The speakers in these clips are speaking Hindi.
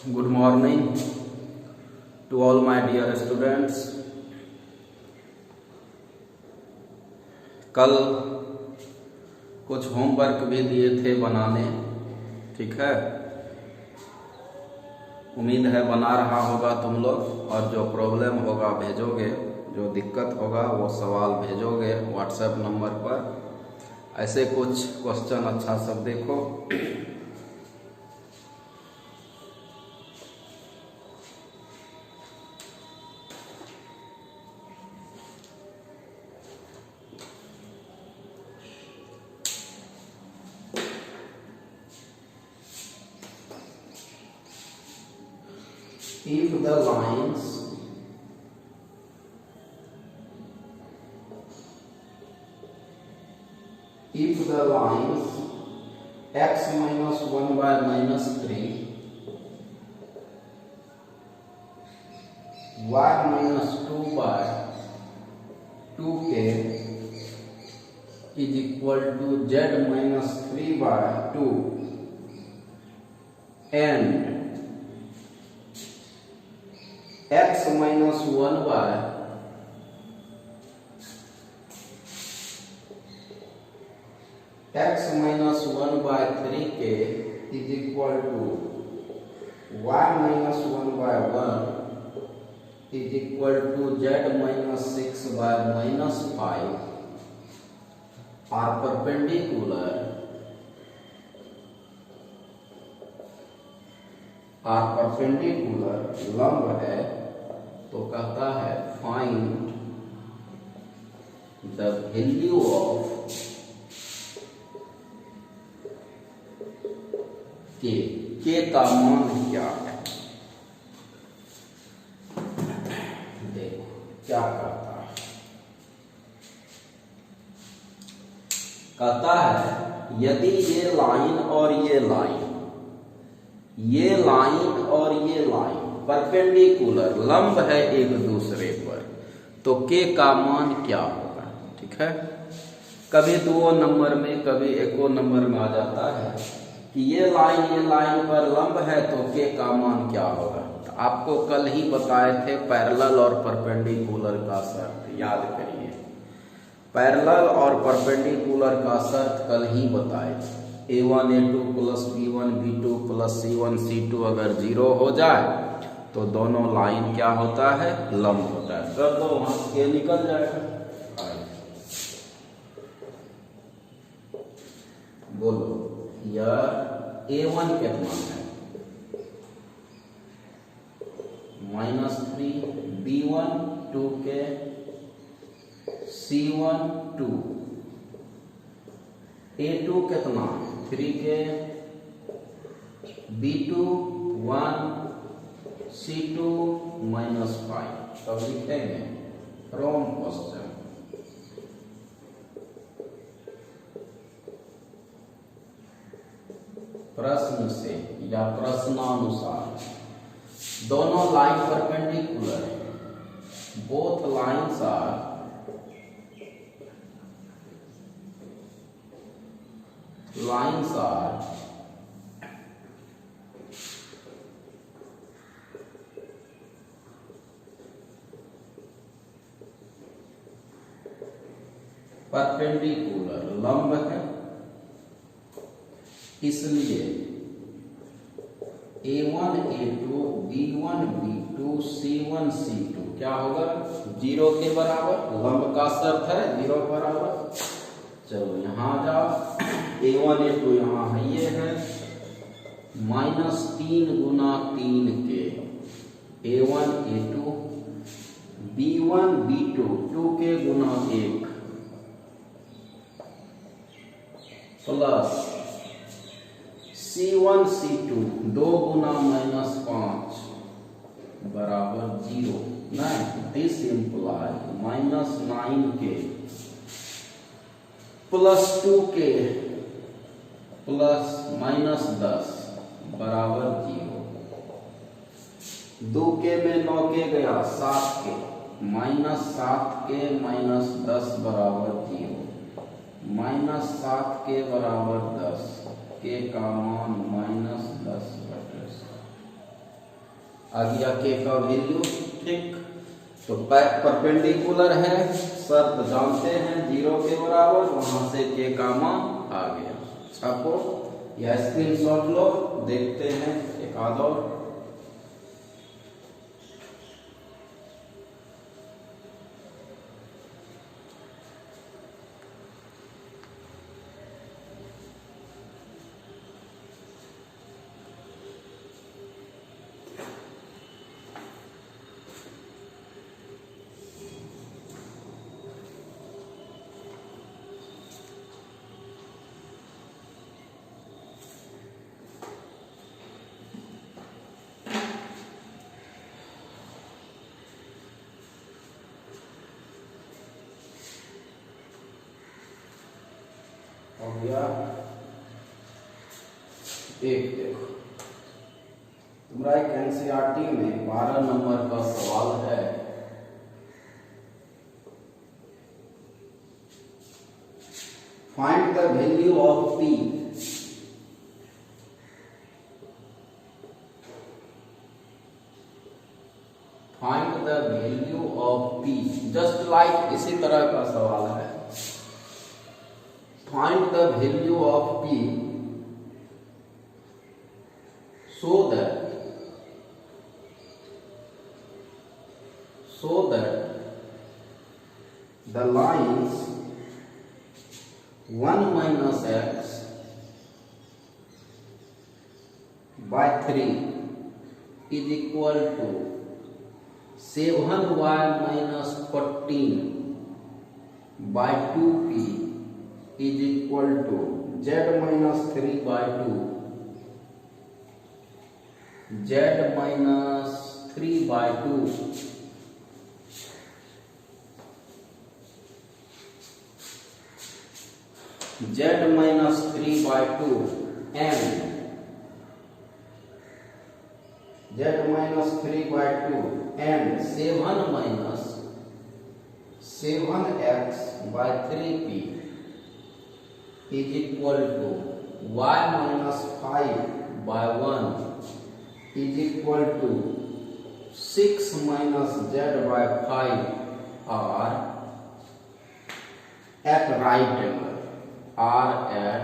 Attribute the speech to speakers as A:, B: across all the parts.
A: Good morning to all my dear students. कल कुछ होमवर्क भी दिए थे बनाने, ठीक है। उम्मीद है बना रहा होगा तुम लोग, और जो प्रॉब्लम होगा भेजोगे, जो दिक्कत होगा वो सवाल भेजोगे व्हाट्सएप नंबर पर। ऐसे कुछ क्वेश्चन अच्छा सब देखो। If the lines x minus 1 by minus 3, y minus 2 by 2k is equal to z minus 3 by 2 and x minus 1 by x minus 1 by 3k is equal to y minus 1 by 1 is equal to z minus 6 by minus 5 are perpendicular लंब है, तो कहता है फाइंड द वैल्यू ऑफ के का मान क्या है। देखो क्या करता है, कहता है यदि ये लाइन और ये लाइन और ये लाइन परपेंडिकुलर लंब है एक दूसरे पर, तो के का मान क्या होगा। ठीक है, कभी दो नंबर में कभी एको नंबर में आ जाता है कि ये लाइन पर लंब है, तो के का मान क्या होगा। तो आपको कल ही बताए थे पैरेलल और परपेंडिकुलर का शर्त, याद करिए। पैरेलल और परपेंडिकुलर का शर्त कल ही बताए थे। a1 a2 plus b1 b2 plus c1 c2 अगर 0 हो जाए तो दोनों लाइन क्या होता है, लंब होता है। कर दो वहां के निकल जाएगा। बोलो यार a1 कितना है, -3 b1 2 के c1 2, a2 कितना 3 के b2 1 c2 -5। तब लिखेंगे फ्रॉम क्वेश्चन प्रश्न से या प्रश्नानुसार दोनों लाइन परपेंडिकुलर है, बोथ लाइन्स आर परपेंडिकुलर लंब है, इसलिए a1 a2 b1 b2 c1 c2 क्या होगा, 0 के बराबर। लंब का शर्त है 0 बराबर। चलो यहां आ जाओ, a1 a2 यहाँ है, ये है -3 गुना 3 के a1 a2 b1 b2 2 के गुना 1 प्लस c1 c2 2 गुना -5 बराबर 0। नहीं, दिस इम्प्लाई -9 के प्लस 2 के प्लस -10 बराबर 0। 2 के में 9 के गया 7 के, -7 के -10 बराबर 0। -7 के बराबर 10, के का मान -10/7। आ गया के का वैल्यू। ठीक, तो परपेंडिकुलर है, शर्त जानते हैं 0 के बराबर, वहां से के का मान आ गया। छापो या स्क्रीनशॉट लो, देखते हैं एक आध और। हो गया एक। देखो तुम्हारा एक एनसीईआरटी में 12 नंबर का सवाल है, find the value of P. Find the value of P, just like इसी तरह का सवाल है। Find the value of P so that the lines 1 minus x by 3 is equal to 7y minus 14 by 2p is equal to z minus 3 by 2, z minus 3 by 2, z minus 3 by 2 and z minus 3 by 2 and 7 minus 7x by 3p is equal to y minus 5 by 1 is equal to 6 minus z by 5 are at right angle, are at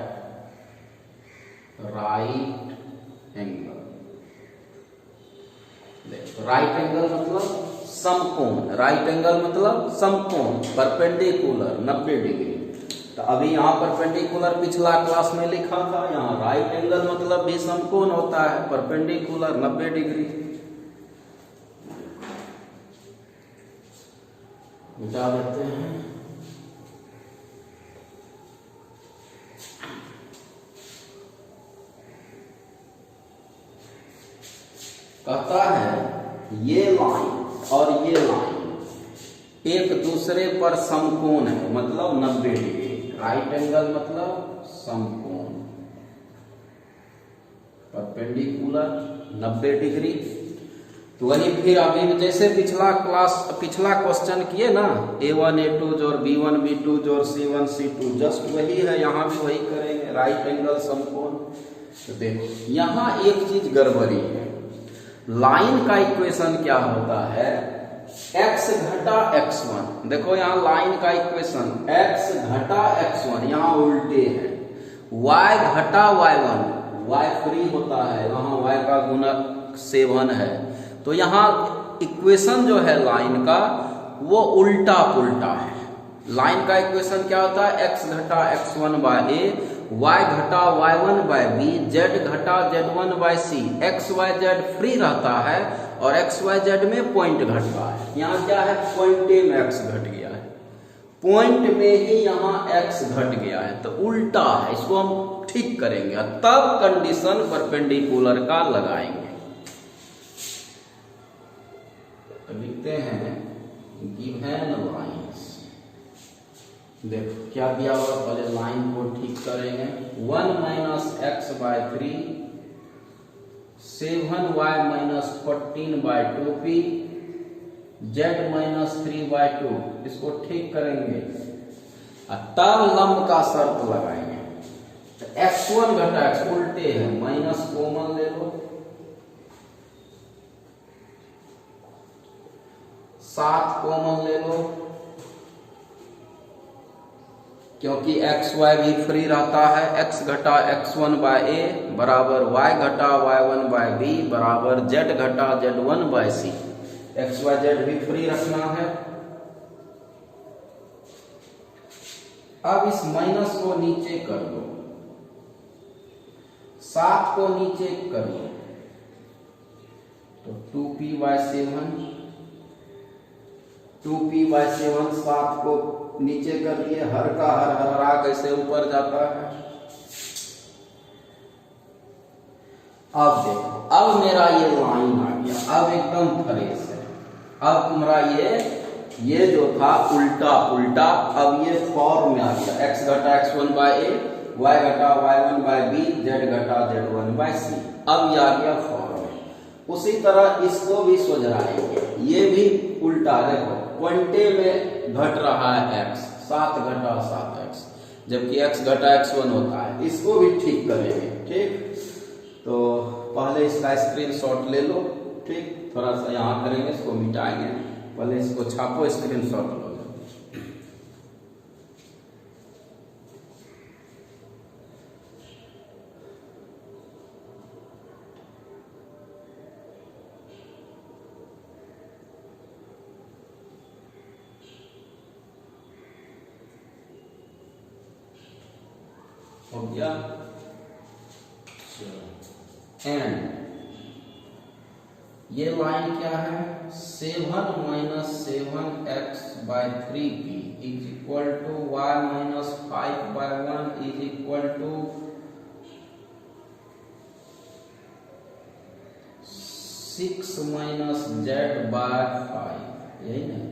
A: right angle। देखो राइट एंगल मतलब समकोण, राइट एंगल मतलब समकोण, परपेंडिकुलर 90 डिग्री। तो अभी यहाँ परपेंडिकुलर पिछला क्लास में लिखा था, यहाँ राइट एंगल मतलब भी समकोण होता है, परपेंडिकुलर 90 डिग्री। मिटा देते हैं। कहता है ये लाइन और ये लाइन एक दूसरे पर समकोण है, मतलब 90 डिग्री। राइट एंगल मतलब समकोण, परपेंडिकुलर 90 डिग्री। तो वही फिर अभी जैसे पिछला क्वेश्चन किए ना, A1 A2 जोड़ B1 B2 जोड़ C1 C2, जस्ट वही है, यहाँ भी वही करेंगे, राइट एंगल समकोण। तो देखो यहाँ एक चीज गड़बड़ी है, लाइन का इक्वेशन क्या होता है, x घटा x1। देखो यहाँ लाइन का इक्वेशन x घटा x1 यहाँ उल्टे है, y घटा y1, y फ्री होता है, यहाँ y का गुणक 7 है। तो यहाँ इक्वेशन जो है लाइन का वो उल्टा पुल्टा है। लाइन का इक्वेशन क्या होता है, x घटा x1 बाय a, y घटा y1 बाय b, z घटा z1 by c। x y z free रहता है और x y z में पॉइंट घटता है। यहाँ क्या है, पॉइंटे में x घट गया है, पॉइंट में ही यहाँ x घट गया है, तो उल्टा है। इसको हम ठीक करेंगे तब कंडीशन परपेंडिकुलर का लगाएंगे। लिखते हैं गिवन लाइंस। देखो क्या दिया हुआ, पहले लाइन को ठीक करेंगे। 1 minus X by 3, 7y minus 14 by 2p, z minus 3 by 2, इसको ठीक करेंगे तब लंब का शर्त लगाएंगे। तो x1 घटा x उल्टे है, माइनस कॉमन ले लो, 7 कॉमन ले लो, क्योंकि एक्स वाई भी फ्री रहता है। x घटा x1 बाय ए बराबर y घटा y1 बाय बी बराबर z घटा z1 बाय सी। एक्स वाई जेड भी फ्री रखना है। अब इस माइनस को नीचे कर दो, 7 को नीचे कर लो तो 2p/7, 2p/7 7 को नीचे कर दिए, हर का हर हरा कैसे ऊपर जाता है। अब देखो, अब मेरा ये लाइन आ गया, अब एकदम फ्रेश है। अब तुम्हारा ये जो था उल्टा उल्टा, अब ये फॉर्म में आ गया, x घटा x1 बाय ए, y घटा y1 बाय बी, z घटा z1 बाय सी। अब ये आ गया फॉर्म में। उसी तरह इसको भी सुझराएंगे, ये भी उल्टा। देखो क्वांटे में घट रहा है x, 7 घटा 7x, जबकि x घटा x1 होता है। इसको भी ठीक करेंगे। ठीक, तो पहले इसका स्क्रीनशॉट ले लो। ठीक, थोड़ा सा यहाँ करेंगे, इसको मिटाएंगे। पहले इसको छापो, स्क्रीनशॉट लो। हो गया। एंड ये लाइन क्या है, 7 minus 7x/3p is equal to y minus 5/1 is equal to 6 minus z/5। यही नहीं,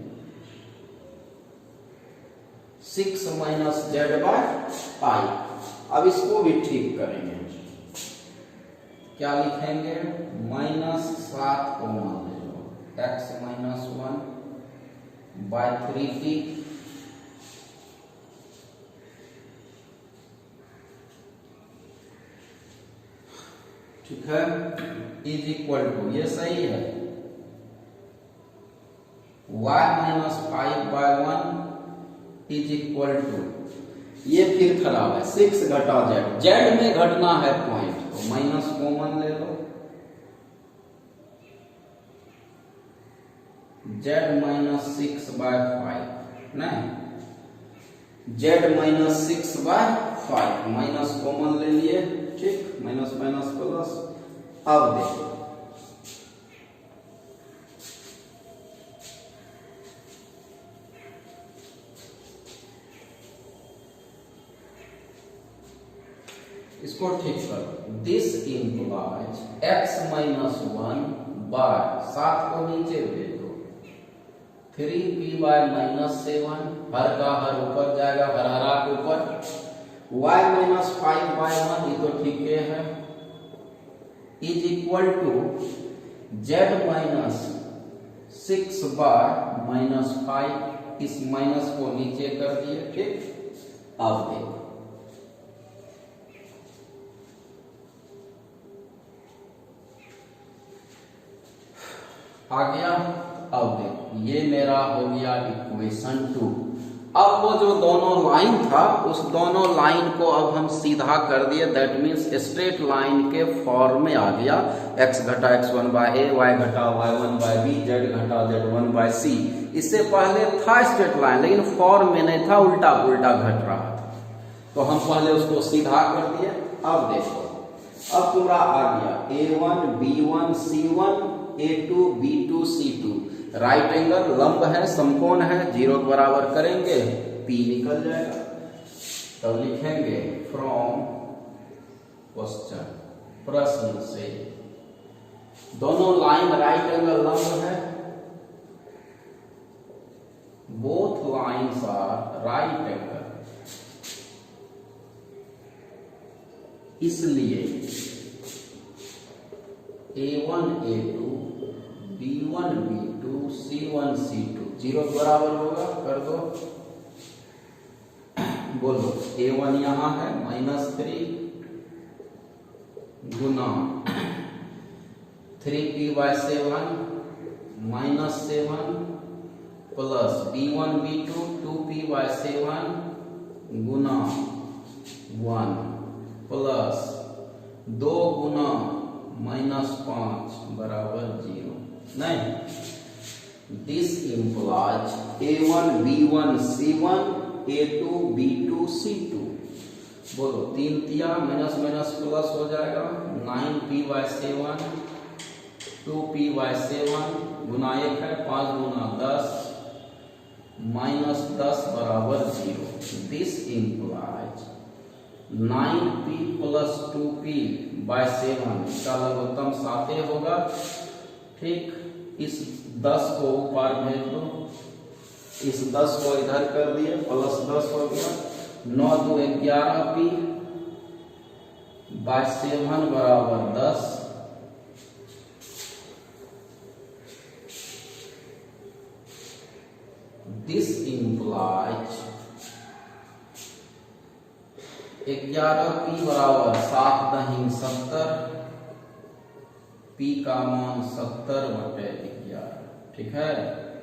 A: 6 माइनस z/5। अब इसको भी ठीक करेंगे। क्या लिखेंगे, -7 कॉमन ले लो, x माइनस 1/3p ठीक है, इज इक्वल टू, ये सही है, y minus 5/1 is equal to, ये फिर खराब है, 6 घटा z, z में घटना है पॉइंट, तो माइनस कॉमन ले लो, z माइनस 6/5, नहीं, z माइनस 6/5, माइनस कॉमन ले लिए। ठीक, माइनस माइनस प्लस। अब देखो, इसको ठीक करो। This implies x minus 1 by, 7 को नीचे भेजो, 3p/-7, हर का हर ऊपर जाएगा, हर हरा के ऊपर, y माइनस 5/1, ये तो ठीक है, is equal to z minus 6/-5, इस माइनस को नीचे कर दिए। ठीक, अब देखो, आ गया। अब देखो, ये मेरा हो गया इक्वेशन 2। अब वो जो दोनों लाइन था, उस दोनों लाइन को अब हम सीधा कर दिए, दैट मीन्स स्ट्रेट लाइन के फॉर्म में आ गया, x घटा x1 बाय ए, y घटा y1 बाय बी, z घटा z1 बाय सी। इससे पहले था स्ट्रेट लाइन, लेकिन फॉर्म में नहीं था, उल्टा उल्टा घट रहा था, तो हम पहले उसको सीधा कर दिए। अब देखो, अब पूरा आ गया a1 b1 c1 a2 b2 c2, right angle, लंब है, समकोण है, 0 के बराबर करेंगे, P निकल जाएगा। तब लिखेंगे फ्रॉम क्वेश्चन, प्रश्न से, दोनों लाइन राइट एंगल लंब है, both lines are right angle, इसलिए a1 a2 b1 b2 c1 c2 0 के बराबर होगा, कर दो, बोलो, a1 यहां है -3 गुना 3p/7 -7 plus b1 b2 2p/7 गुना 1 प्लस 2 गुना -5 बराबर 0। नहीं, this implies a1 b1 c1 a2 b2 c2। बोलो 3 तिया माइनस माइनस प्लस हो जाएगा 9p/7 2p/7 गुना 1 है 5 गुना 10 -10 बराबर 0। This implies 9p plus 2p/7 इसका लघुत्तम 7 होगा। ठीक, इस 10 को ऊपर भेज दो, इस 10 को इधर कर दिए, प्लस 10 हो गया 9 2 11p/7 बराबर 10। दिस इम्प्लाइज 11p बराबर 7 दहिन 70, p का मान 70/11। ठीक है,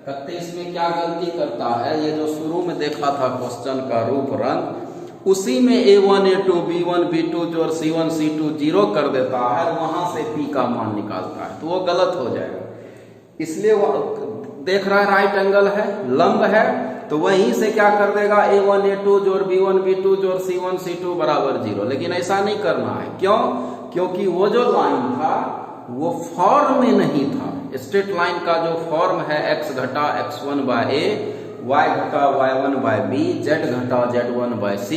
A: कत्ते इसमें क्या गलती करता है, ये जो शुरू में देखा था क्वेश्चन का रूप रंग, उसी में a1 a2 b1 b2 जोड़ c1 c2 0 कर देता है, वहां से p का मान निकालता है, तो वो गलत हो जाएगा। इसलिए वो देख रहा है राइट एंगल है, लंब है, तो वहीं से क्या कर देगा a1 a2 जोड़ b1 b2 जोड़ c1 c2 बराबर 0। लेकिन ऐसा नहीं करना है, क्यों? क्योंकि वो जो लाइन था वो फॉर्म में नहीं था। स्ट्रेट लाइन का जो फॉर्म है x घटा x1/a, y घटा y1/b, z घटा z1/c,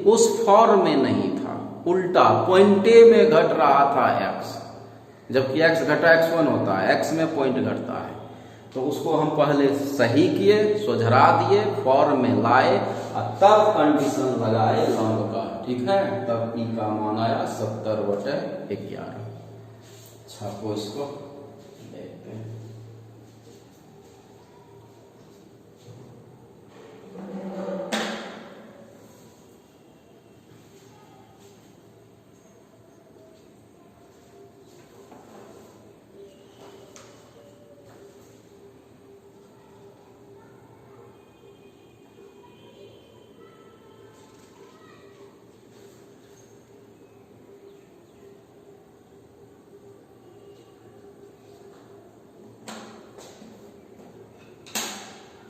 A: उस फॉर्म में नहीं था, उल्टा पॉइंटे में घट रहा था x, जबकि x घटा x1 होता है, x में पॉइंट घटता है। तो उसको हम पहले सही किए, सुझरा दिए, फॉर्म में लाए और तब कंडीशन लगाए लंब का। ठीक है, तब p का मान आया 70/11। छापो इसको, देखते हैं।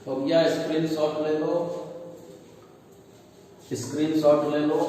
A: तो भैया स्क्रीनशॉट ले लो, स्क्रीनशॉट ले लो।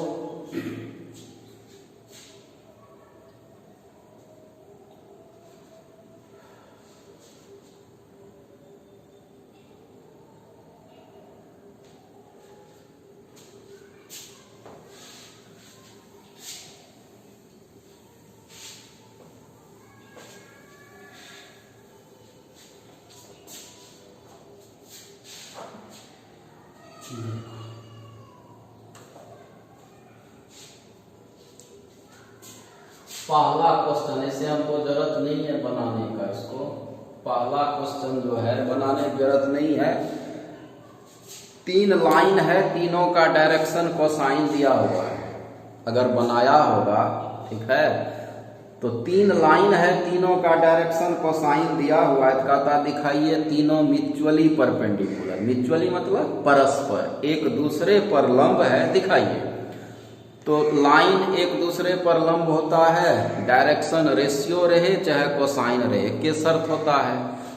A: पहला क्वेश्चन, ऐसे हमको जरूरत नहीं है बनाने का, इसको पहला क्वेश्चन जो है बनाने की जरूरत नहीं है। 3 लाइन है, तीनों का डायरेक्शन कोसाइन दिया हुआ है, अगर बनाया होगा, ठीक है, तो 3 लाइन है, तीनों का डायरेक्शन कोसाइन दिया हुआ है। कहता दिखाइए तीनों म्यूचुअली परपेंडिकुलर, म्यूचुअली मतलब परस्पर एक दूसरे पर लंब है, दिखाइए। तो लाइन एक दूसरे पर लंब होता है, डायरेक्शन रेशियो रहे चाहे कोसाइन रहे, के शर्त होता है।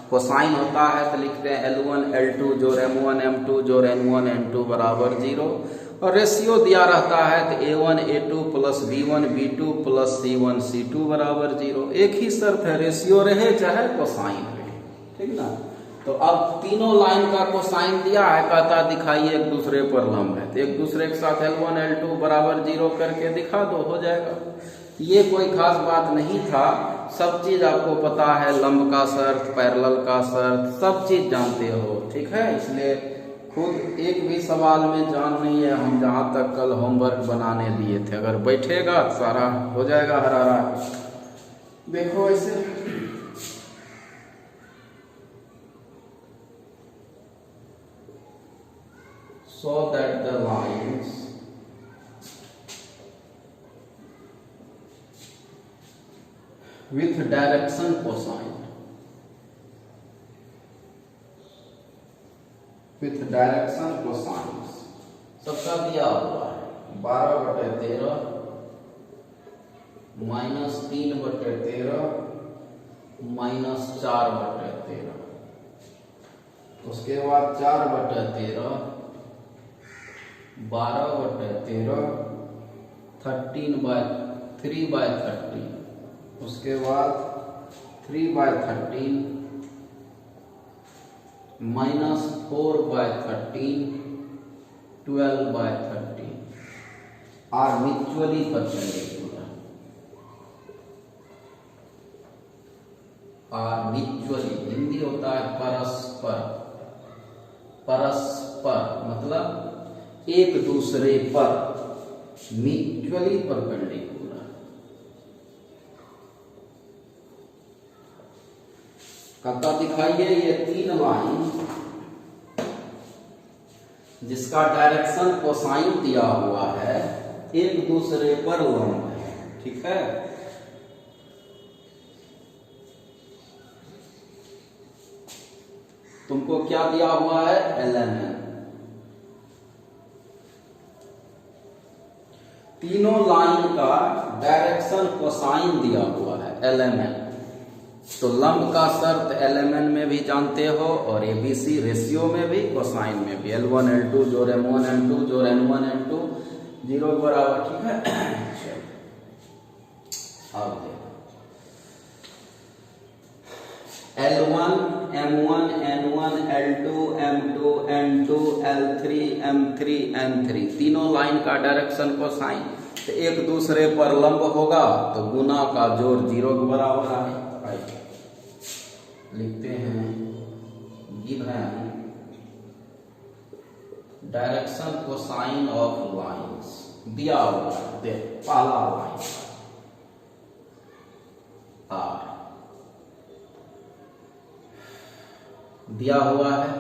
A: कोसाइन होता है तो लिखते हैं L1 L2 जोड़ M1 M2 जोड़ N1 N2 बराबर 0, और रेशियो दिया रहता है तो A1 A2 plus B1 B2 plus C1 C2 बराबर 0। एक ही शर्त है, रेशियो रहे चाहे कोसाइन रहे, ठीक ना। तो अब तीनों लाइन का कोसाइन दिया है, कहता दिखाइए एक दूसरे पर लंब है, तो एक दूसरे के साथ L1 L2 बराबर 0 करके दिखा दो, हो जाएगा। ये कोई खास बात नहीं था, सब चीज आपको पता है, लंब का शर्त, पैरेलल का शर्त, सब चीज जानते हो, ठीक है। इसलिए खुद एक भी सवाल में जान नहीं है, हम जहां तक कल होमवर्क बनाने दिए थे, अगर बैठेगा तो सारा हो जाएगा हरारा। देखो ऐसे so that the lines with direction cosine with direction cosines सबका दिया हुआ है 12/13 -3/13 -4/13 उसके बाद 4/13 12/13 3/13 उसके बाद 3/13 -4/13 12/13 are mutually perpendicular are mutually Hindi होता है परस्पर परस्पर मतलब एक दूसरे पर म्यूचुअली परपेंडिकुलर कहता दिखाइए ये 3 लाइन जिसका डायरेक्शन कोसाइन दिया हुआ है एक दूसरे पर लंब है। ठीक है, तुमको क्या दिया हुआ है LMN। तीनों लाइन का डायरेक्शन कोसाइन दिया हुआ है LMN। तो लंब का शर्त LMN में भी जानते हो और ABC रेशियो में भी कोसाइन में भी L1 L2 जोड़ M1 N2 जोड़ N1 N2 0 के बराबर। ठीक है, अब देखो L1 M1 N1 L2 M2 N2 L3 M3 N3 तीनों लाइन का डायरेक्शन कोसाइन तो एक दूसरे पर लंब होगा तो गुना का जोड़ 0 के बराबर आए। लिखते हैं given direction cosine of lines दिया हुआ है। देख पहला लाइन R दिया हुआ है,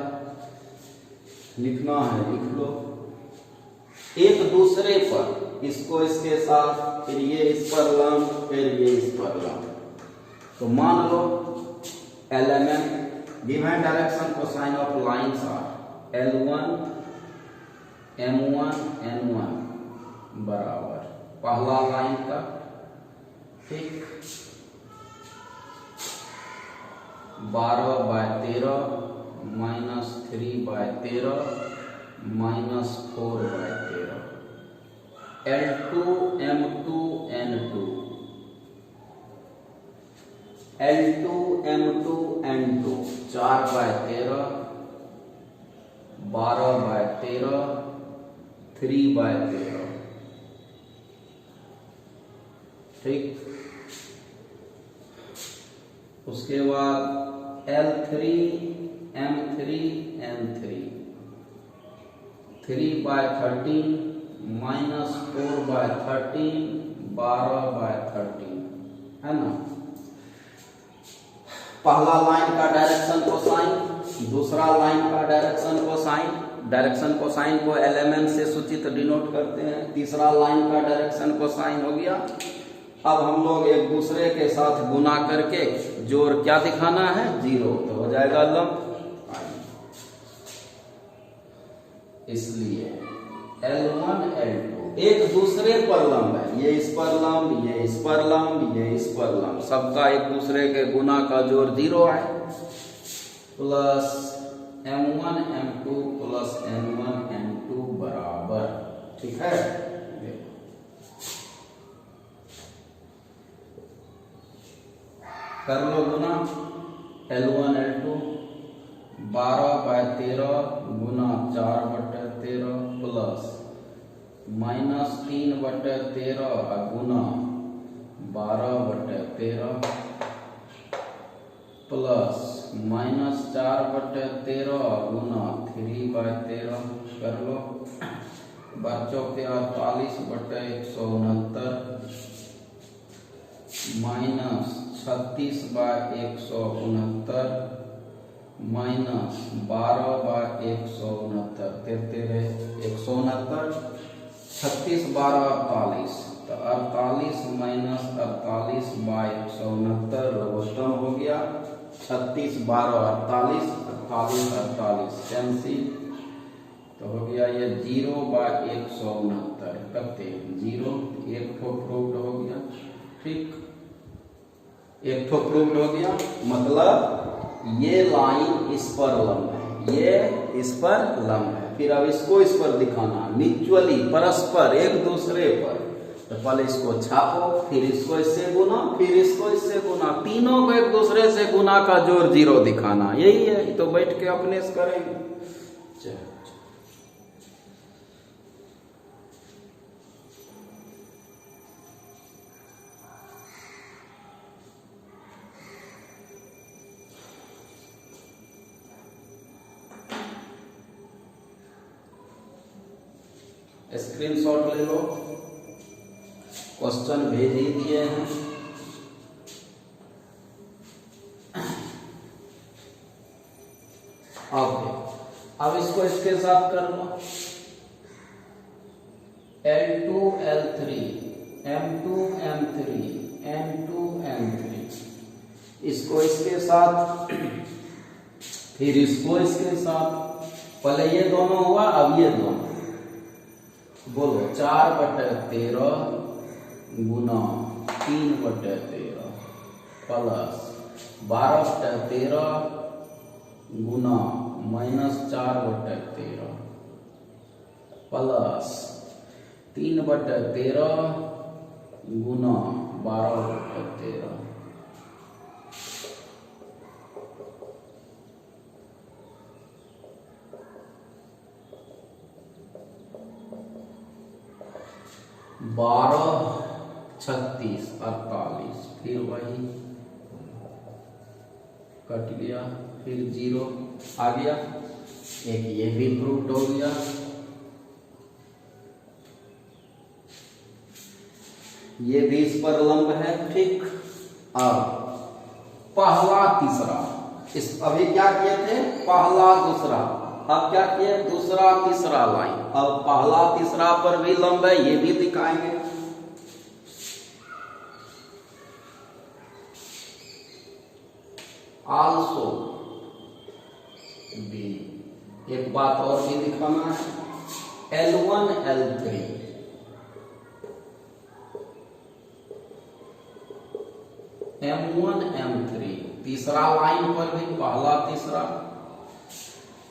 A: लिखना है लिख लो। एक दूसरे पर इसको इसके साथ फिर ये इस पर लंब फिर ये इस पर लंब तो मान लो LMN given direction cosine of lines are L1 M1 N1 बराबर पहला लाइन का। ठीक 12/13 -3/13 -4/13 L2 M2 N2 L2 M2 N2 4/13 12/13 3/13। ठीक, उसके बाद L3 M3 N3 3/13 -4/13 12/13 है ना। पहला लाइन का डायरेक्शन कोसाइन दूसरा लाइन का डायरेक्शन कोसाइन डायरेक्शन कोसाइन को LMN से सूचित डिनोट करते हैं। तीसरा लाइन का डायरेक्शन कोसाइन हो गया। अब हम लोग एक दूसरे के साथ गुना करके जोड़ क्या दिखाना है 0 तो हो जाएगा लंब। इसलिए L1 L2 एक दूसरे पर लंब है, ये इस पर लंब ये इस पर लंब ये इस पर लंब सबका एक दूसरे के गुना का जोड़ 0 है plus M1 M2 plus N1 N2 बराबर। ठीक है, कर लो गुना L1 L2 12/13 गुना 4/13 प्लस -3/13 गुना 12/13 प्लस -4/13 गुना 3/13 कर लो। बच्चों के 48/169 माइनस 36/169 माइनस 12/169 तेरे 169 36 12 48 तो 48 माइनस 48/169 लघुत्तम हो गया 36 12 48 48 48 कैंसिल तो हो गया ये 0/169 करते हैं 0, एक ठो प्रूव्ड हो गया। ठीक, एक ठो प्रूव्ड हो गया, मतलब ये लाइन इस पर लंब है, ये इस पर लंब है। फिर अब इसको इस पर दिखाना, म्यूचुअली परस्पर एक दूसरे पर। तो पहले इसको छापो, फिर इसको इससे गुना, फिर इसको इससे गुना, तीनों को एक दूसरे से गुना का जोड़ 0 दिखाना, यही है। तो बैठ के अपने से करेंगे। चलो स्क्रीनशॉट ले लो, क्वेश्चन भेज ही दिए हैं। अब इसको इसके साथ कर लो, L2 L3 M2 M3 N2 N3, इसको इसके साथ, फिर इसको इसके साथ। पहले ये दोनों हुआ, अब ये दोनों। बोलो 4/13 गुना 3/13 प्लस 12/13 गुना -4/13 प्लस 3/13 गुना 12/13। बारह 36 48, फिर वही कट गया, फिर 0 आ गया। एक ये भी प्रूव्ड हो गया। ये भी इस पर लंब है। ठीक, अब पहला तीसरा, इस अभी क्या किए थे, पहला दूसरा, अब क्या किए, दूसरा तीसरा लाइन। अब पहला तीसरा पर भी लंब है, ये भी दिखाएंगे। आल्सो बी, एक बात और भी दिखाना है, L1 L3 M1 M3, तीसरा लाइन पर भी पहला तीसरा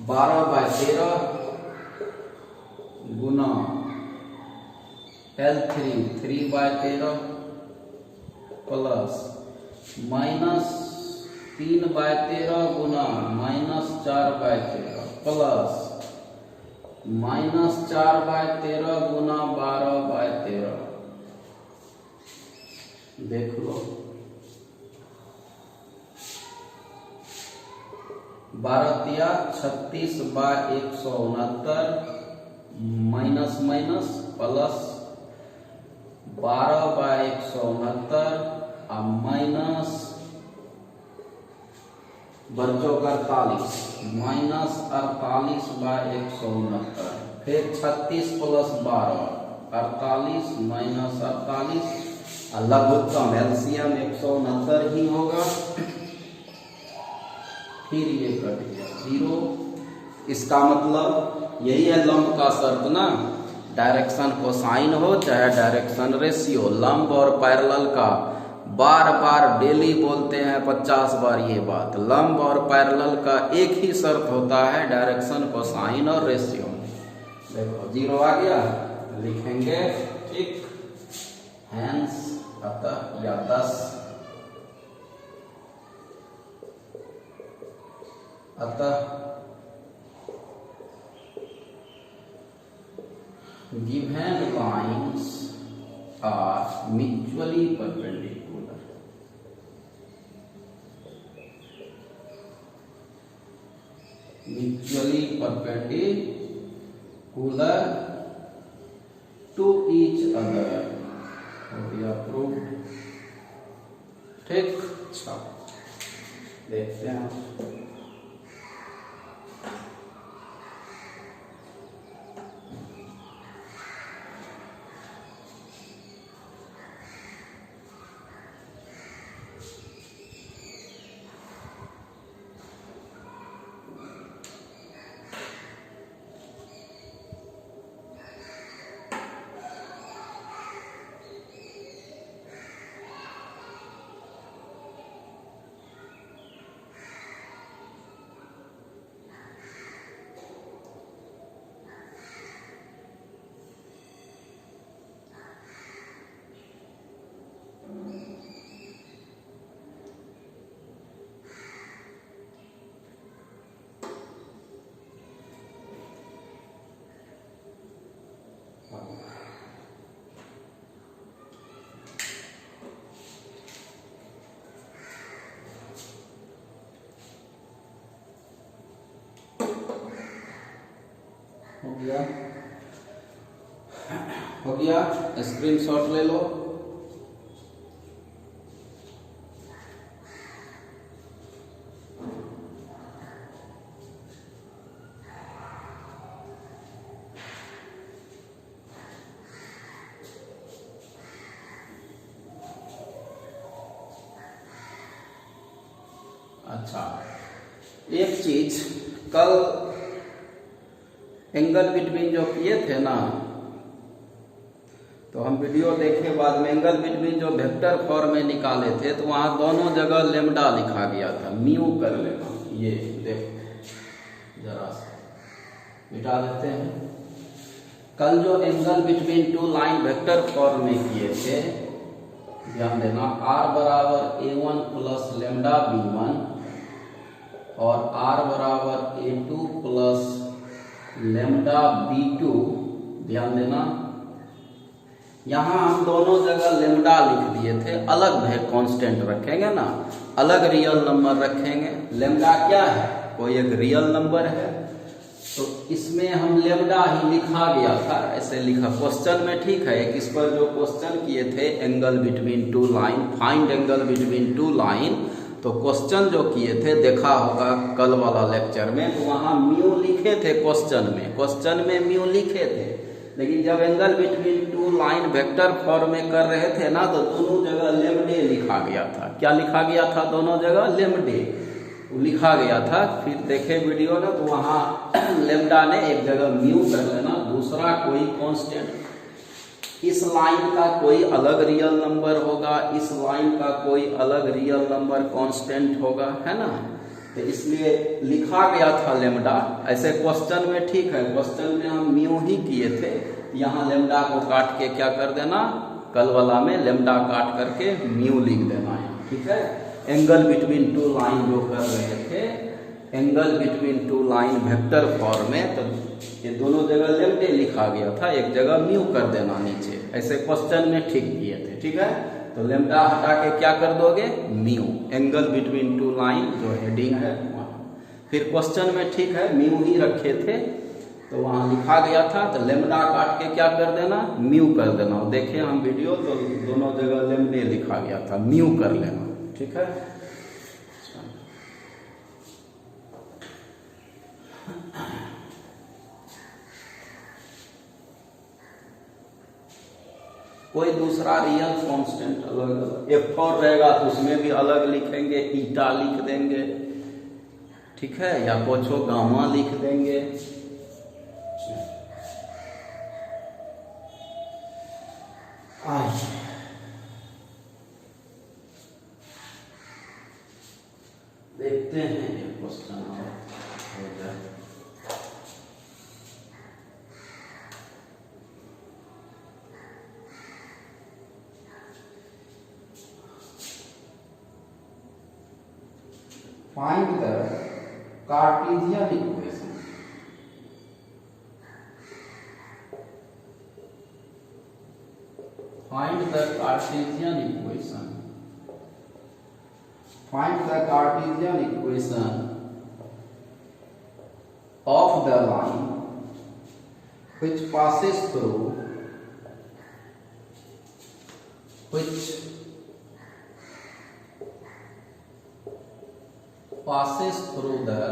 A: 12/13 गुना L3 3/13 प्लस -3/13 गुना -4/13 प्लस -4/13 गुना 12/13। देख लो, 12 36/169 माइनस माइनस प्लस 12/169 और माइनस बच्चों का 48 माइनस 48/169, फिर 36 प्लस 12 48 माइनस 48, लघुत्तम एलसीएम 169 ही होगा। फिर ये कट गया 0। इसका मतलब यही है लंब का शर्त ना, डायरेक्शन कोसाइन हो चाहे डायरेक्शन रेशियो, लंब और पैरेलल का बार बार डेली बोलते हैं 50 बार ये बात, लंब और पैरेलल का एक ही शर्त होता है, डायरेक्शन कोसाइन और रेशियो। देखो 0 आ गया, लिखेंगे। ठीक, हेंस अतः या 10 अतः given lines are mutually perpendicular. Mutually perpendicular to each other. हो गया प्रूव्ड। ठीक, अच्छा देखते हैं। गया, हो गया, स्क्रीनशॉट ले लो। अच्छा, एक चीज, कल एंगल बिटवीन जो किए थे ना, तो हम वीडियो देखे बाद में एंगल बिटवीन जो वेक्टर फॉर्म में निकाले थे, तो वहां दोनों जगह लेमडा लिखा गया था। म्यू कर लेना, ये देखो जरा सा मिटा देते हैं। कल जो angle between two line vector form में किए थे, ध्यान देना, r बराबर a1 प्लस लेमडा b1 और r बराबर a2 प्लस लेमडा b2, ध्यान देना। यहां हम दोनों जगह लेमडा लिख दिए थे, अलग है कांस्टेंट रखेंगे ना, अलग रियल नंबर रखेंगे। लेमडा क्या है, कोई एक रियल नंबर है, तो इसमें हम लेमडा ही लिखा गया था, ऐसे लिखा क्वेश्चन में, ठीक है। एक इस पर जो क्वेश्चन किए थे, angle between two line, find angle between two line, तो क्वेश्चन जो किए थे देखा होगा कल वाला लेक्चर में, तो वहां म्यू लिखे थे क्वेश्चन में म्यू लिखे थे। लेकिन जब angle between two line vector form में कर रहे थे ना, तो दोनों जगह लेमडे लिखा गया था। क्या लिखा गया था, दोनों जगह लेमडे लिखा गया था। फिर देखे वीडियो ना, तो वहां लेमडा ने एक जगह म्यू कर लेना, दूसरा कोई कांस्टेंट, इस लाइन का कोई अलग रियल नंबर होगा, इस लाइन का कोई अलग रियल नंबर कांस्टेंट होगा, है ना। तो इसलिए लिखा गया था लेमडा, ऐसे क्वेश्चन में, ठीक है। क्वेश्चन में हम म्यू ही किए थे, यहाँ लेमडा को काट के क्या कर देना, कल वाला में लेमडा काट करके म्यू लिख देना है, ठीक है। एंगल बिटवीन टू लाइन जो कर रहे थे, angle between two line vector form में, तो ये दोनों जगह लेमडे लिखा गया था, एक जगह म्यू कर देना नीचे, ऐसे क्वेश्चन में ठीक किए थे, ठीक है। तो लेमडा हटा के क्या कर दोगे, mu, angle between two line जो हेडिंग है वहां। फिर क्वेश्चन में, ठीक है, म्यू ही रखे थे, तो वहां लिखा गया था, तो लेमडा काट के क्या कर देना, म्यू कर देना। देखे हम वीडियो, तो दोनों जगह लेमडे लिखा गया था, म्यू कर लेना, ठीक है। कोई दूसरा रियल कांस्टेंट अलग, एक और रहेगा तो उसमें भी अलग लिखेंगे, ईटा लिख देंगे, ठीक है, या कुछ गामा लिख देंगे। देखते हैं ये क्वेश्चन हो जाए। Find the Cartesian equation. Find the Cartesian equation. Find the Cartesian equation of the line which passes through the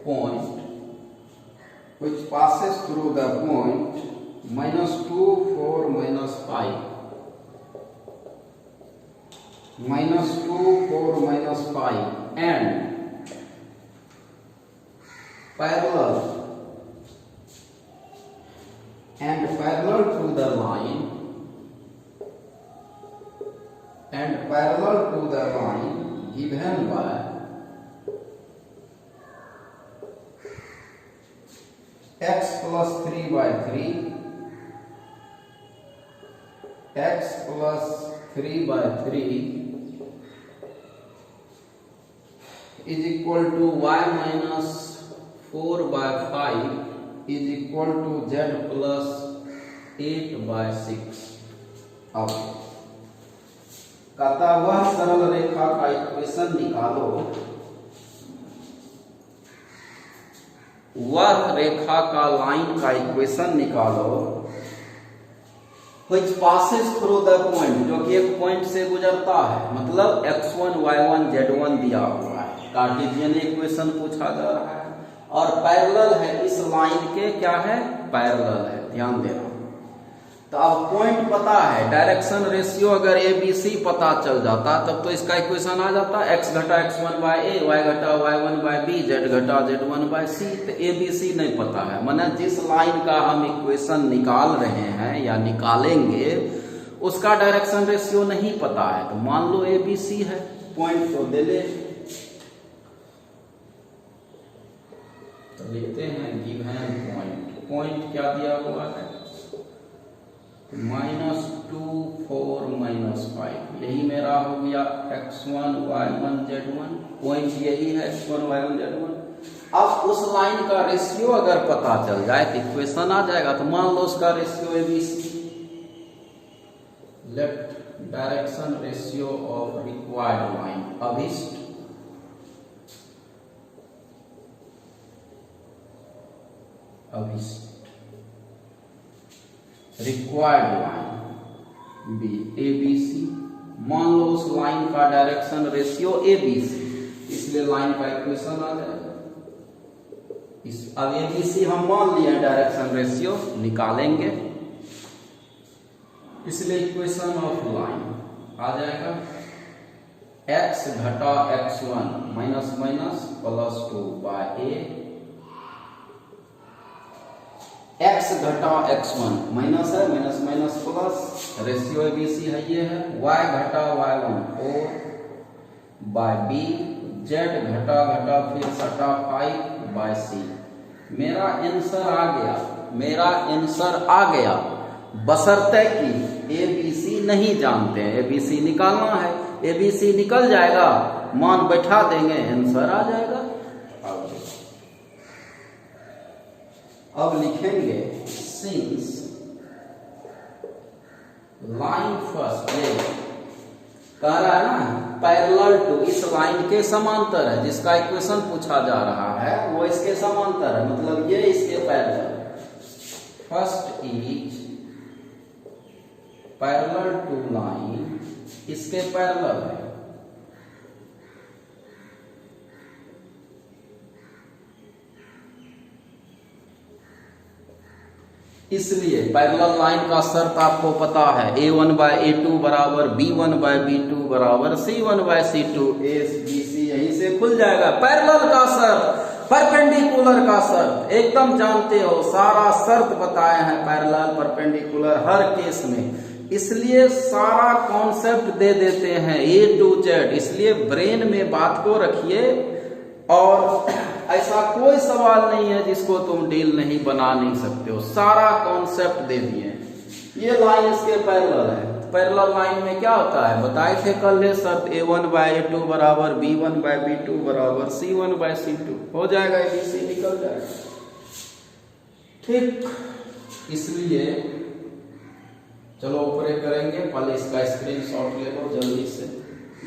A: point -2, 4, -5, -2, 4, -5 and parallel to the line given by x plus 3/3 is equal to y minus 4/5 is equal to z plus 8/6। अब कहता वह सरल रेखा का इक्वेशन निकालो वह रेखा का लाइन का इक्वेशन निकालो which passes through the point, जो कि एक पॉइंट से गुजरता है, मतलब x1 y1 z1 दिया हुआ है, कार्टेशियन इक्वेशन पूछा जा रहा है और पैरेलल है इस लाइन के, क्या है, पैरेलल है, ध्यान देना। तो अब पॉइंट पता है, डायरेक्शन रेशियो अगर ए बी सी पता चल जाता तब तो इसका इक्वेशन आ जाता, x घटा x1 बाय ए, y घटा y1 बाय बी, z घटा z1 बाय सी। तो ए बी सी नहीं पता है, माने जिस लाइन का हम इक्वेशन निकाल रहे हैं या निकालेंगे उसका डायरेक्शन रेशियो नहीं पता है। तो मान लो ए बी सी है, पॉइंट तो दे ले, तो लिखते हैं गिवन पॉइंट। पॉइंट क्या दिया हुआ है, -2 4 -5, यही मेरा हो गया x1 y1 z1, पॉइंट यही है x1 y1 z1। अब उस लाइन का रेशियो अगर पता चल जाए तो इक्वेशन आ जाएगा। तो मान लो उसका रेशियो है ABC, left direction ratio of required line, अभिष्ट रिक्वायर्ड लाइन बी ABC। मान लो उस लाइन का डायरेक्शन रेशियो ABC, इसलिए लाइन का इक्वेशन आ जाएगा। अब ABC हम मान लिया डायरेक्शन रेशियो, निकालेंगे, इसलिए इक्वेशन ऑफ लाइन आ जाएगा x घटा x1 minus minus plus 2 by A, x घटा x1 माइनस है, minus minus plus, ratio ABC है ये है, y घटा y1 4 बाय बी, z घटा घटा फिर सटा 5 बाय सी। मेरा आंसर आ गया, मेरा आंसर आ गया, बशर्ते कि ABC नहीं जानते हैं। ABC निकालना है, ABC निकल जाएगा, मान बैठा देंगे, आंसर आ जाएगा। अब लिखेंगे सिंस लाइन फर्स्ट, ये कह रहा है ना पैरेलल टू, इस लाइन के समांतर है, जिसका इक्वेशन पूछा जा रहा है वो इसके समांतर है, मतलब ये इसके parallel. First is parallel to line, इसके पैरेलल है, इसलिए पैरेलल लाइन का शर्त आपको पता है, A1 बाय A2 बराबर B1 बाय B2 बराबर C1 बाय C2, ABC यहीं से खुल जाएगा। पैरेलल का शर्त, परपेंडिकुलर का शर्त एकदम जानते हो, सारा शर्त बताए हैं पैरेलल परपेंडिकुलर हर केस में, इसलिए सारा कॉन्सेप्ट दे देते हैं A to Z, इसलिए ब्रेन में बात को रखिए और ऐसा कोई सवाल नहीं है जिसको तुम डील नहीं बना नहीं सकते हो, सारा कॉन्सेप्ट दे दिए। ये लाइन इसके पैरेलल है, पैरेलल लाइन में क्या होता है बताए थे कल ये शर्त, A1 बाय A2 बराबर B1 बाय B2 बराबर C1 बाय C2, हो जाएगा, ABC निकल जाएगा, ठीक। इसलिए चलो ऊपर करेंगे, पहले इसका स्क्रीनशॉट ले लो, जल्दी से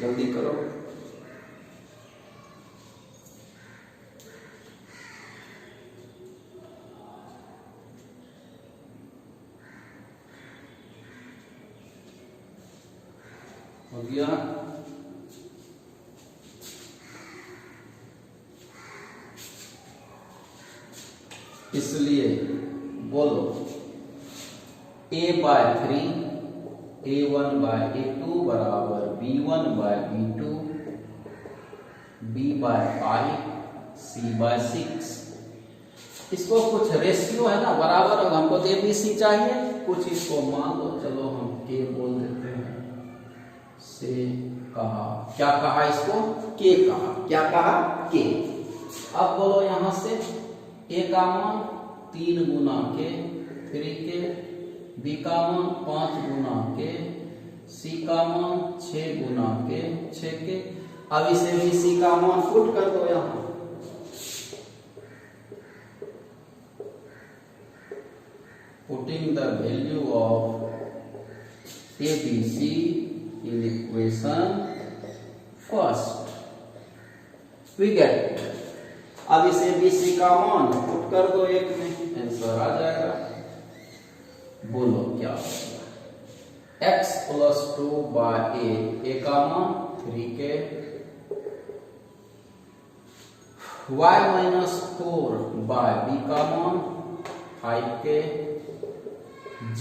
A: जल्दी करो। हो गया, इसलिए बोलो A bye 3 A1 bye A2 बराबर B1 by B2 B by 5 C by 6। इसको कुछ रेशियो है ना बराबर, हमको तो ABC चाहिए, कुछ इसको मान लो, चलो हम K बोल देते हैं, से कहा, क्या कहा इसको, K कहा, क्या कहा, K। अब बोलो यहां से A का मान 3 गुना K 3K, B का मान 5 गुना K, C का मान 6 गुना K 6K। अब इसे भी C का मान पुट कर दो यहां, putting the value of ABC in equation first we get, अब इसे ABC का मान पुट कर दो एक में, आंसर आ जाएगा। बोलो क्या होगा? x प्लस 2/a, a का मान 3k, y माइनस 4/b का मान 5k, z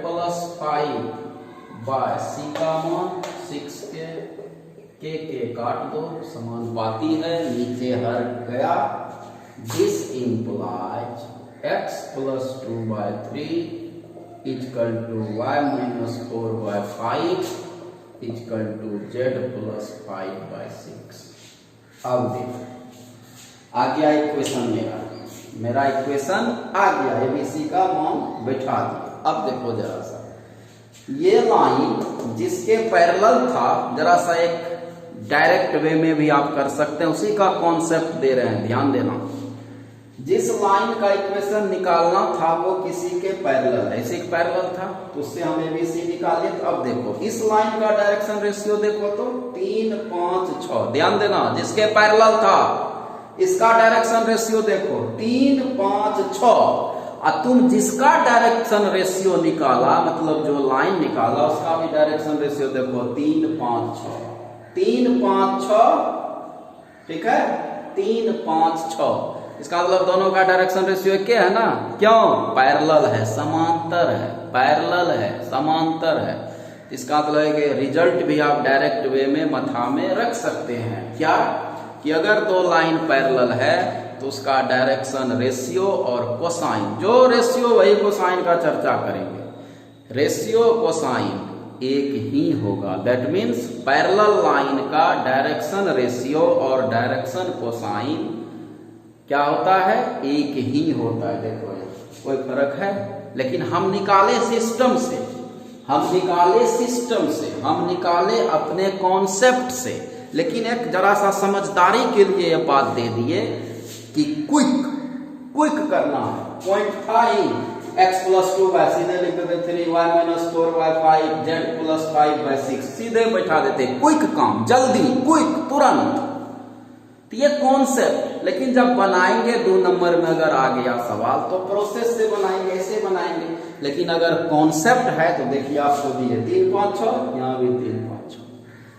A: प्लस 5/c का मान 6k, के काट दो, समानुपाती है, नीचे हट गया। This implies x plus 2/3 equal to y minus 4/5 equal to z plus 5/6। अब देखो आ गया इक्वेशन, मेरा इक्वेशन आ गया, एबीसी का मान बैठा दिया। अब देखो जरा सा, ये लाइन जिसके पैरेलल था, जरा सा एक डायरेक्ट वे में भी आप कर सकते हैं, उसी का कॉन्सेप्ट दे रहे हैं, ध्यान देना। जिस लाइन का इक्वेशन निकालना था वो किसी के पैरेलल है, इसी के पैरेलल था, तो उससे हम एबीसी निकाले। तो अब देखो इस लाइन का डायरेक्शन रेशियो देखो तो 3, 5, 6, ध्यान देना, जिसके पैरेलल था इसका डायरेक्शन रेशियो देखो 3, 5, 6। और तुम जिसका डायरेक्शन रेशियो निकाला, मतलब जो लाइन निकाला, उसका भी डायरेक्शन रेशियो देखो 3, 5, 6, 3, 5, 6, ठीक है, 3, 5, 6। इसका मतलब दोनों का डायरेक्शन रेशियो एक है ना, क्यों? पैरेलल है, समांतर है, पैरेलल है, समांतर है। इसका मतलब है कि रिजल्ट भी आप डायरेक्ट वे में मथा में रख सकते हैं, क्या कि अगर दो लाइन पैरेलल है तो उसका डायरेक्शन रेशियो और कोसाइन, जो रेशियो वही कोसाइन का चर्चा करेंगे, रेशियो कोसाइन एक ही होगा। दैट मीन्स पैरेलल लाइन का डायरेक्शन रेशियो और डायरेक्शन कोसाइन क्या होता है? एक ही होता है। देखो कोई फर्क है, लेकिन हम निकाले सिस्टम से, हम निकाले अपने कॉन्सेप्ट से, लेकिन एक जरा सा समझदारी के लिए ये बात दे दिए कि क्विक करना है। पॉइंट था ही x प्लस 2 सीधे लिख देते 3, y माइनस 4/5, z प्लस 5/6, सीधे बैठा देते, क्विक काम, जल्दी, क्विक, तुरंत। तो ये कॉन्सेप्ट, लेकिन जब बनाएंगे 2 नंबर में अगर आ गया सवाल तो प्रोसेस से बनाएंगे, ऐसे बनाएंगे। लेकिन अगर कॉन्सेप्ट है तो देखिए आपको दिए 3, 5, 6, यहाँ भी 3, 5, 6।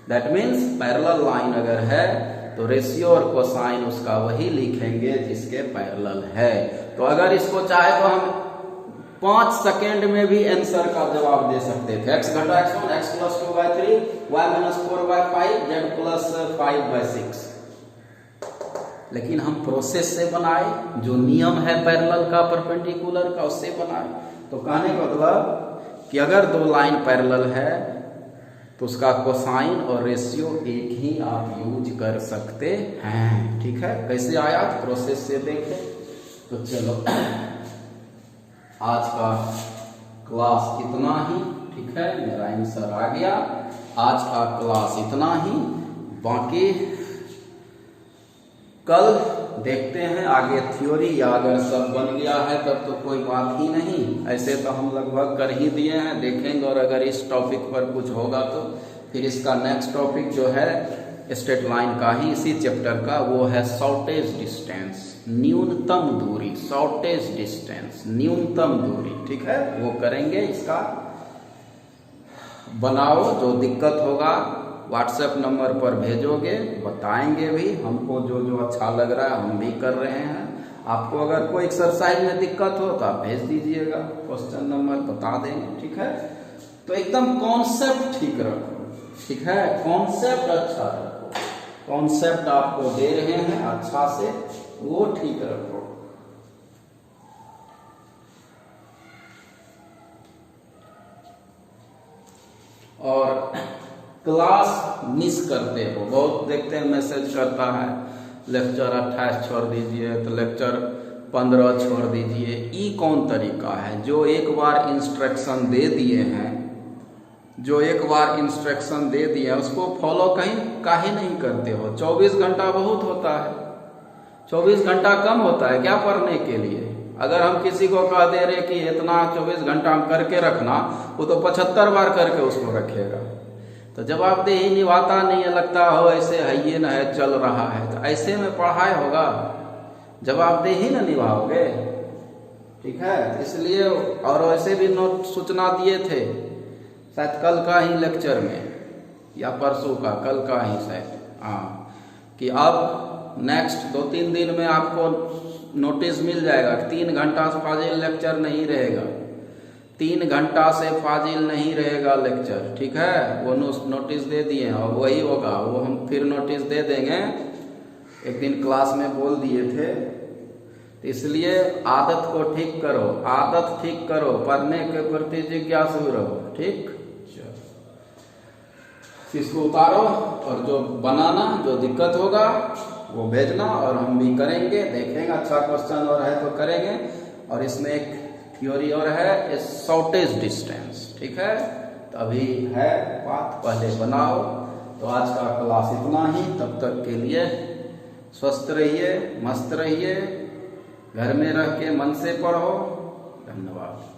A: दैट मीन्स पैरेलल लाइन अगर है तो रेशियो और कोसाइन उसका वही लिखेंगे जिसके पैरेलल है। तो अगर इसको चाहे तो हम 5 सेकेंड में भी आंसर का जवाब दे सकते थे। x घटा x1, x plus 2/3, y minus 4/5, z plus 5/6, लेकिन हम प्रोसेस से बनाए, जो नियम है पैरेलल का, परपेंडिकुलर का, उससे बनाए। तो कहने का मतलब कि अगर दो लाइन पैरेलल है तो उसका कोसाइन और रेशियो एक ही आप यूज कर सकते हैं, ठीक है। कैसे आया प्रोसेस से देखें। तो चलो आज का क्लास इतना ही, ठीक है, मेरा आंसर आ गया। आज का क्लास इतना ही, बाकी कल देखते हैं आगे थ्योरी, या अगर सब बन गया है तब तो कोई बात ही नहीं, ऐसे तो हम लगभग कर ही दिए हैं, देखेंगे। और अगर इस टॉपिक पर कुछ होगा तो फिर इसका नेक्स्ट टॉपिक जो है स्ट्रेट लाइन का ही, इसी चैप्टर का, वो है शॉर्टेज डिस्टेंस, न्यूनतम दूरी, शॉर्टेज डिस्टेंस, न्यूनतम दूरी, ठीक है, वो करेंगे। इसका बनाओ, जो दिक्कत होगा व्हाट्सएप नंबर पर भेजोगे, बताएंगे भी, हमको जो जो अच्छा लग रहा है हम भी कर रहे हैं। आपको अगर कोई एक्सरसाइज में दिक्कत हो तो आप भेज दीजिएगा, क्वेश्चन नंबर बता देंगे, ठीक है। तो एकदम कॉन्सेप्ट ठीक रखो, ठीक है, कॉन्सेप्ट अच्छा रखो, कॉन्सेप्ट आपको दे रहे हैं अच्छा से, वो ठीक रखो। और क्लास मिस करते हो, बहुत देखते हैं मैसेज करता है लेक्चर 28 छोड़ दीजिए, तो लेक्चर 15 छोड़ दीजिए। ये कौन तरीका है? जो एक बार इंस्ट्रक्शन दे दिए हैं, जो एक बार इंस्ट्रक्शन दे दिए हैं उसको फॉलो कहीं काहे नहीं करते हो? 24 घंटा बहुत होता है, 24 घंटा कम होता है क्या पढ़ने के लिए? अगर हम किसी को कह दे रहे कि इतना 24 घंटा हम करके रखना, वो तो 75 बार करके उसको रखेगा। तो जवाबदेही निभाता नहीं है, लगता हो ऐसे है, ये न है, चल रहा है, तो ऐसे में पढ़ाई होगा? जवाबदेही ना निभाओगे, ठीक है। इसलिए, और वैसे भी नोट सूचना दिए थे शायद कल का ही लेक्चर में या परसों का, कल का ही शायद, हाँ, कि अब नेक्स्ट 2-3 दिन में आपको नोटिस मिल जाएगा कि 3 घंटा से फाजिल लेक्चर नहीं रहेगा, 3 घंटा से फाजिल नहीं रहेगा लेक्चर, ठीक है। वो नोटिस दे दिए और वही होगा, वो हम फिर नोटिस दे देंगे। एक दिन क्लास में बोल दिए थे, तो इसलिए आदत को ठीक करो, आदत ठीक करो, पढ़ने के प्रति जिज्ञासु रहो, ठीक। इसको उतारो और जो बनाना, जो दिक्कत होगा वो भेजना और हम भी करेंगे, देखेंगे अच्छा क्वेश्चन और है तो करेंगे। और इसमें एक थ्योरी और है, शॉर्टेज डिस्टेंस, ठीक है। तो अभी है बात, पहले बनाओ। तो आज का क्लास इतना ही, तब तक के लिए स्वस्थ रहिए, मस्त रहिए, घर में रह के मन से पढ़ो। धन्यवाद।